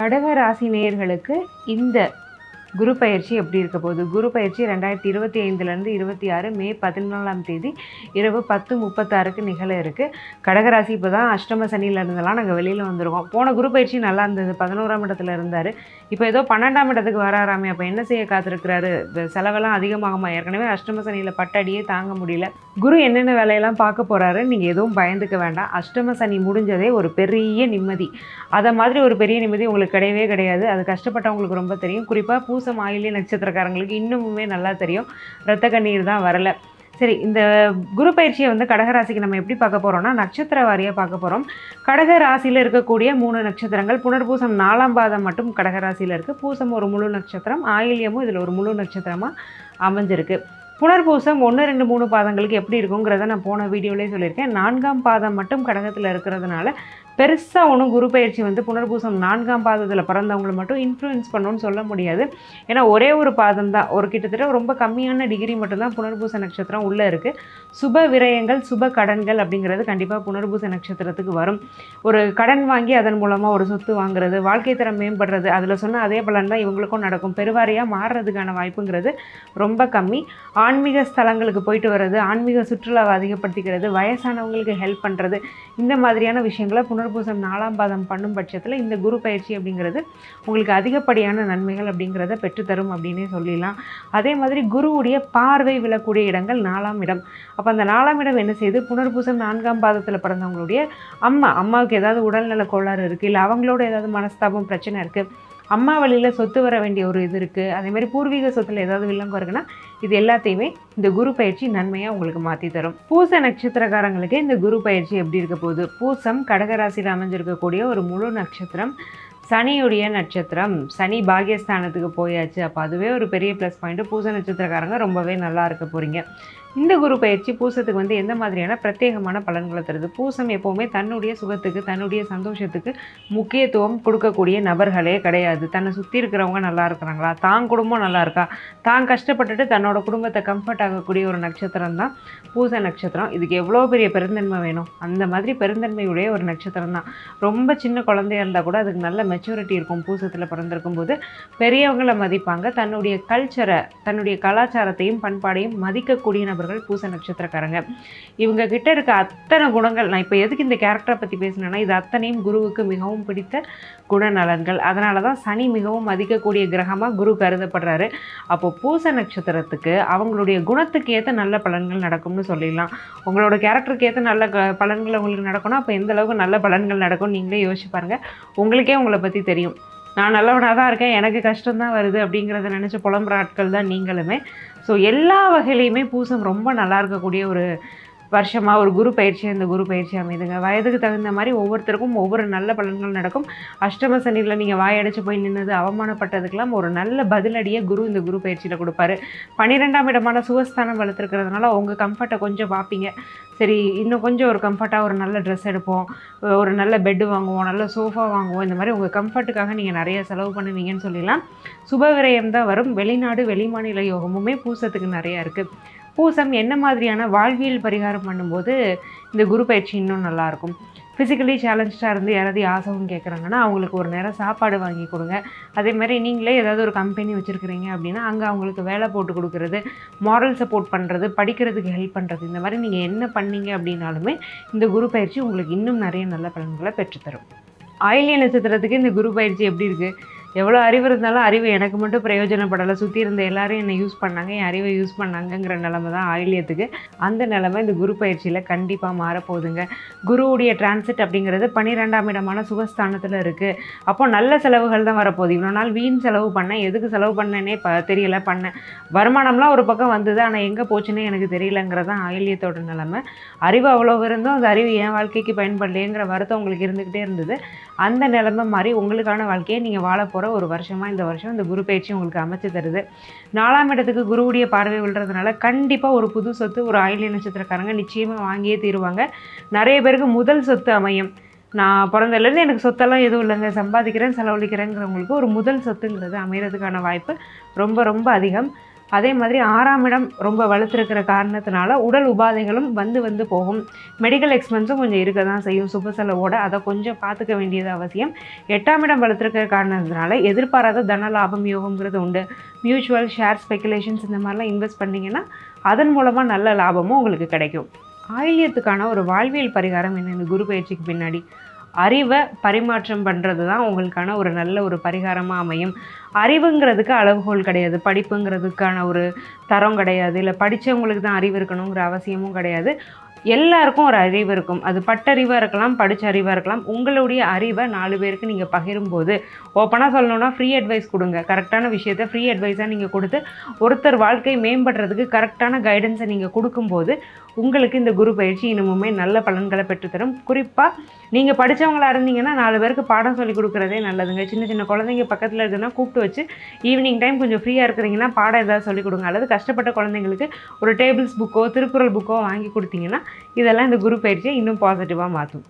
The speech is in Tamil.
கடக ராசி நேயர்களுக்கு இந்த குரு பயிற்சி எப்படி இருக்க போகுது? குரு பயிற்சி 2025 26 மே 14ஆம் தேதி இரவு 10:36க்கு நிகழ இருக்குது. கடகராசி இப்போ தான் அஷ்டம சனியில் இருந்தெல்லாம் நாங்கள் வெளியில் வந்துருக்கோம். போன குரு பயிற்சி நல்லா இருந்தது, 11ஆம் இடத்துல இருந்தார். இப்போ ஏதோ 12ஆம் இடத்துக்கு வராராமே, அப்போ என்ன செய்ய காத்திருக்கிறாரு? செலவெல்லாம் அதிகமாகுமா? ஏற்கனவே அஷ்டம சனியில் பட்டடியே தாங்க முடியல. குரு என்னென்ன வேலையெல்லாம் பார்க்க போகிறாரு, நீங்கள் எதுவும் பயந்துக்க வேண்டாம். அஷ்டம சனி முடிஞ்சதே ஒரு பெரிய நிம்மதி. அதை மாதிரி ஒரு பெரிய நிம்மதி உங்களுக்கு கிடையவே கிடையாது. அது கஷ்டப்பட்டவங்களுக்கு ரொம்ப தெரியும். குறிப்பாக பூசம் ஆயில்ய நட்சத்திரக்காரங்களுக்கு இன்னுமே நல்லா தெரியும். இரத்த கண்ணீர் தான் வரலை. சரி, இந்த குரு பயிற்சியை கடகராசிக்கு நம்ம எப்படி பார்க்க போகிறோம்னா, நட்சத்திர வாரியாக பார்க்க போகிறோம். கடக ராசியில் இருக்கக்கூடிய 3 நட்சத்திரங்கள், புனர்பூசம் 4ஆம் பாதம் மட்டும் கடகராசியில் இருக்குது. பூசம் ஒரு முழு நட்சத்திரம், ஆயில்யமும் இதில் ஒரு முழு நட்சத்திரமாக அமைஞ்சிருக்கு. புனர்பூசம் 1, 2, 3 பாதங்களுக்கு எப்படி இருக்குங்கிறத நான் போன வீடியோலேயே சொல்லியிருக்கேன். 4ஆம் பாதம் மட்டும் கடகத்தில் இருக்கிறதுனால பெருசாக ஒன்றும் குரு பயிற்சி புனர்பூசம் 4ஆம் பாதத்தில் பிறந்தவங்களை மட்டும் இன்ஃப்ளூயன்ஸ் பண்ணணும்னு சொல்ல முடியாது. ஏன்னா ஒரே ஒரு பாதம் தான், ஒரு கிட்டத்தட்ட ரொம்ப கம்மியான டிகிரி மட்டும்தான் புனர்பூச நட்சத்திரம் உள்ளே இருக்குது. சுப விரயங்கள், சுப கடன்கள் அப்படிங்கிறது கண்டிப்பாக புனர்பூச நட்சத்திரத்துக்கு வரும். ஒரு கடன் வாங்கி அதன் மூலமாக ஒரு சொத்து வாங்குறது, வாழ்க்கை தரம் மேம்படுறது, அதில் சொன்ன அதே பலன் தான் இவங்களுக்கும் நடக்கும். பெருவாரியாக மாறுறதுக்கான வாய்ப்புங்கிறது ரொம்ப கம்மி. ஆன்மீக ஸ்தலங்களுக்கு போயிட்டு வர்றது, ஆன்மீக சுற்றுலாவை அதிகப்படுத்திக்கிறது, வயசானவங்களுக்கு ஹெல்ப் பண்ணுறது, இந்த மாதிரியான விஷயங்களை புனர்பூசம் 4ஆம் பாதம் பண்ணும் பட்சத்தில் இந்த குரு பயிற்சி அப்படிங்கிறது உங்களுக்கு அதிகப்படியான நன்மைகள் அப்படிங்கிறத பெற்றுத்தரும் அப்படின்னே சொல்லிடலாம். அதே மாதிரி குருவுடைய பார்வை விழக்கூடிய இடங்கள் 4ஆம் இடம். அப்போ அந்த 4ஆம் இடம் என்ன செய்யுது? புனர்பூசம் 4ஆம் பாதத்தில் பிறந்தவங்களுடைய அம்மாவுக்கு ஏதாவது உடல்நல கோளாறு இருக்குது, இல்லை அவங்களோட ஏதாவது மனஸ்தாபம் பிரச்சனை இருக்குது, அம்மா வழியில் சொத்து வர வேண்டிய ஒரு இது இருக்குது, அதேமாதிரி பூர்வீக சொத்தில் ஏதாவது வில்லங்கம் இருக்குன்னா இது எல்லாத்தையுமே இந்த குரு பயிற்சி நன்மையாக உங்களுக்கு மாற்றி தரும். பூச நட்சத்திரக்காரங்களுக்கு இந்த குரு பயிற்சி எப்படி இருக்க போகுது? பூசம் கடகராசியில் அமைஞ்சிருக்கக்கூடிய ஒரு முழு நட்சத்திரம், சனியுடைய நட்சத்திரம். சனி பாகியஸ்தானத்துக்கு போயாச்சு. அப்போ அதுவே ஒரு பெரிய ப்ளஸ் பாயிண்ட்டு. பூச நட்சத்திரக்காரங்க ரொம்பவே நல்லா இருக்க போகிறீங்க. இந்த குரு பயிற்சி பூசத்துக்கு எந்த மாதிரியான பிரத்யேகமான பலன்களை தருது? பூசம் எப்போவுமே தன்னுடைய சுகத்துக்கு, தன்னுடைய சந்தோஷத்துக்கு முக்கியத்துவம் கொடுக்கக்கூடிய நபர்களே கிடையாது. தன்னை சுற்றி இருக்கிறவங்க நல்லா இருக்கிறாங்களா, தான் குடும்பம் நல்லா இருக்கா, தான் கஷ்டப்பட்டுட்டு தன்னோட குடும்பத்தை கம்ஃபர்ட் ஆகக்கூடிய ஒரு நட்சத்திரம் தான் பூச நட்சத்திரம். இதுக்கு எவ்வளோ பெரிய பெருந்தன்மை வேணும்? அந்த மாதிரி பெருந்தன்மையுடைய ஒரு நட்சத்திரம் தான். ரொம்ப சின்ன குழந்தையாக இருந்தால் கூட அதுக்கு நல்ல மெச்சூரிட்டி இருக்கும். பூசத்தில் பிறந்திருக்கும் போது பெரியவங்களை மதிப்பாங்க. தன்னுடைய கல்ச்சரை, தன்னுடைய கலாச்சாரத்தையும் பண்பாடையும் மதிக்கக்கூடிய நபர்கள் பூச நட்சத்திரக்காரங்க. இவங்க கிட்ட இருக்க அத்தனை குணங்கள், நான் இப்போ எதுக்கு இந்த கேரக்டரை பற்றி பேசினேன்னா, இது அத்தனையும் குருவுக்கு மிகவும் பிடித்த குணநலன்கள். அதனால தான் சனி மிகவும் மதிக்கக்கூடிய கிரகமாக குரு கருதப்படுறாரு. அப்போ பூச நட்சத்திரத்துக்கு அவங்களுடைய குணத்துக்கு ஏற்ற நல்ல பலன்கள் நடக்கும்னு சொல்லிடலாம். உங்களோட கேரக்டருக்கு ஏற்ற நல்ல பலன்கள் உங்களுக்கு நடக்கணும். அப்போ எந்த அளவுக்கு நல்ல பலன்கள் நடக்கும் நீங்களே யோசிச்சு பாருங்கள். உங்களுக்கே உங்களை பற்றி தெரியும். நான் நல்லவனாக தான் இருக்கேன், எனக்கு கஷ்டம்தான் வருது அப்படிங்கிறத நினச்சி புலம்புற ஆட்கள் தான் நீங்களுமே. ஸோ எல்லா வகையிலையுமே பூசம் ரொம்ப நல்லா இருக்கக்கூடிய ஒரு வருஷமாக ஒரு குரு பயிற்சியாக இந்த குரு பயிற்சி அமைதுங்க. வயதுக்கு தகுந்த மாதிரி ஒவ்வொருத்தருக்கும் ஒவ்வொரு நல்ல பலன்கள் நடக்கும். அஷ்டம சனியில் நீங்கள் வாயடைச்சு போய் நின்னது, அவமானப்பட்டதுக்கெல்லாம் ஒரு நல்ல பதிலடியை குரு இந்த குரு பயிற்சியில் கொடுப்பாரு. 12ஆம் இடமான சுகஸ்தானம் வளர்த்துருக்கிறதுனால உங்கள் கம்ஃபர்ட்டை கொஞ்சம் பார்ப்பீங்க. சரி, இன்னும் கொஞ்சம் ஒரு கம்ஃபர்ட்டாக ஒரு நல்ல ட்ரெஸ் எடுப்போம், ஒரு நல்ல பெட்டு வாங்குவோம், நல்ல சோஃபா வாங்குவோம். இந்த மாதிரி உங்கள் கம்ஃபர்ட்டுக்காக நீங்கள் நிறைய செலவு பண்ணுவீங்கன்னு சொல்லிடலாம். சுப விரயம் தான் வரும். வெளிநாடு வெளிமாநில யோகமுமே பூசத்துக்கு நிறையா இருக்குது. பூசம் என்ன மாதிரியான வாழ்வியல் பரிகாரம் பண்ணும்போது இந்த குரு பயிற்சி இன்னும் நல்லாயிருக்கும்? ஃபிசிக்கலி சேலஞ்சாக இருந்து யாராவது ஆசைவும் கேட்குறாங்கன்னா அவங்களுக்கு ஒரு நேரம் சாப்பாடு வாங்கி கொடுங்க. அதே மாதிரி நீங்களே ஏதாவது ஒரு கம்பெனி வச்சுருக்கிறீங்க அப்படின்னா அங்கே அவங்களுக்கு வேலை போட்டு கொடுக்குறது, மாரல் சப்போர்ட் பண்ணுறது, படிக்கிறதுக்கு ஹெல்ப் பண்ணுறது, இந்த மாதிரி நீங்கள் என்ன பண்ணீங்க அப்படின்னாலுமே இந்த குரு பயிற்சி உங்களுக்கு இன்னும் நிறைய நல்ல பலன்களை பெற்றுத்தரும். ஆயில்ய நட்சத்திரத்துக்கு இந்த குரு பயிற்சி எப்படி இருக்குது? எவ்வளோ அறிவு இருந்தாலும் அறிவு எனக்கு மட்டும் பிரயோஜனப்படலை, சுற்றி இருந்த எல்லாரும் என்னை யூஸ் பண்ணாங்க, என் அறிவை யூஸ் பண்ணாங்கங்கிற நிலமை தான் ஆயில்யத்துக்கு. அந்த நிலமை இந்த குரு பயிற்சியில் கண்டிப்பாக மாறப்போகுதுங்க. குருவுடைய டிரான்சிட் அப்படிங்கிறது 12ஆம் இடமான சுகஸ்தானத்தில் இருக்குது. அப்போ நல்ல செலவுகள் தான் வரப்போகுது. இவ்வளோ நாள் வீண் செலவு பண்ணேன், எதுக்கு செலவு பண்ணேனே தெரியல, பண்ணேன், வருமானம்லாம் ஒரு பக்கம் வந்தது, ஆனால் எங்கே போச்சுன்னே எனக்கு தெரியலங்கிறதான் ஆயில்யத்தோட நிலமை. அறிவு அவ்வளோ இருந்தும் அந்த அறிவு என் வாழ்க்கைக்கு பயன்படலையேங்கிற வருத்தம் உங்களுக்கு இருந்துக்கிட்டே இருந்தது. அந்த நிலைமை மாதிரி உங்களுக்கான வாழ்க்கையை நீங்கள் வாழ போகிற ஒரு வருஷமாக இந்த வருஷம் இந்த குரு பயிற்சி உங்களுக்கு அமைச்சு தருது. 4ஆம் இடத்துக்கு குருவுடைய பார்வை விழுறதுனால கண்டிப்பாக ஒரு புது சொத்து ஒரு ஆயில்ய நட்சத்திரக்காரங்க நிச்சயமாக வாங்கியே தீருவாங்க. நிறைய பேருக்கு முதல் சொத்து அமையும். நான் பிறந்ததுலேருந்து எனக்கு சொத்தெல்லாம் எதுவும் இல்லைங்க, சம்பாதிக்கிறேன் செலவழிக்கிறேங்கிறவங்களுக்கு ஒரு முதல் சொத்துங்கிறது அமைகிறதுக்கான வாய்ப்பு ரொம்ப ரொம்ப அதிகம். அதே மாதிரி 6ஆம் இடம் ரொம்ப வலுத்திருக்கிற காரணத்தினால உடல் உபாதைகளும் வந்து போகும். மெடிக்கல் எக்ஸ்பென்ஸும் கொஞ்சம் இருக்க தான் செய்யும் சுப செலவோட. அதை கொஞ்சம் பார்த்துக்க வேண்டியது அவசியம். 8ஆம் இடம் வலுத்திருக்கிற காரணத்தினால எதிர்பாராத தன லாபம் யோகங்கிறது உண்டு. மியூச்சுவல், ஷேர், ஸ்பெகுலேஷன்ஸ் இந்த மாதிரிலாம் இன்வெஸ்ட் பண்ணிங்கன்னா அதன் மூலமாக நல்ல லாபமும் உங்களுக்கு கிடைக்கும். ஆயில்யத்துக்கான ஒரு வாழ்வியல் பரிகாரம் என்ன இந்த குரு பயிற்சிக்கு பின்னாடி? அறிவை பரிமாற்றம் பண்ணுறது தான் உங்களுக்கான ஒரு நல்ல ஒரு பரிகாரமாக அமையும். அறிவுங்கிறதுக்கு அளவுகோல் கிடையாது, படிப்புங்கிறதுக்கான ஒரு தரம் கிடையாது, இல்லை படித்தவங்களுக்கு தான் அறிவு இருக்கணுங்கிற அவசியமும் கிடையாது. எல்லாருக்கும் ஒரு அறிவு இருக்கும். அது பட்டறிவாக இருக்கலாம், படித்த அறிவாக இருக்கலாம். உங்களுடைய அறிவை 4 பேருக்கு நீங்கள் பகிரும்போது, ஓப்பனாக சொல்லணுன்னா ஃப்ரீ அட்வைஸ் கொடுங்க. கரெக்டான விஷயத்தை ஃப்ரீ அட்வைஸாக நீங்கள் கொடுத்து ஒருத்தர் வாழ்க்கை மேம்படுறதுக்கு கரெக்டான கைடன்ஸை நீங்கள் கொடுக்கும்போது உங்களுக்கு இந்த குரு பயிற்சி இன்னமுமே நல்ல பலன்களை பெற்றுத்தரும். குறிப்பாக நீங்கள் படித்தவங்களாக இருந்தீங்கன்னா 4 பேருக்கு பாடம் சொல்லி கொடுக்குறதே நல்லதுங்க. சின்ன சின்ன குழந்தைங்க பக்கத்தில் இருக்குன்னா கூப்பிட்டு வச்சு ஈவினிங் டைம் கொஞ்சம் ஃப்ரீயாக இருக்கிறீங்கன்னா பாடம் ஏதாவது சொல்லிக் கொடுங்க. அல்லது கஷ்டப்பட்ட குழந்தைங்களுக்கு ஒரு டேபிள்ஸ் புக்கோ திருக்குறள் புக்கோ வாங்கி கொடுத்தீங்கன்னா இதெல்லாம் இந்த குரு பயிற்சியை இன்னும் பாசிட்டிவாக மாற்றும்.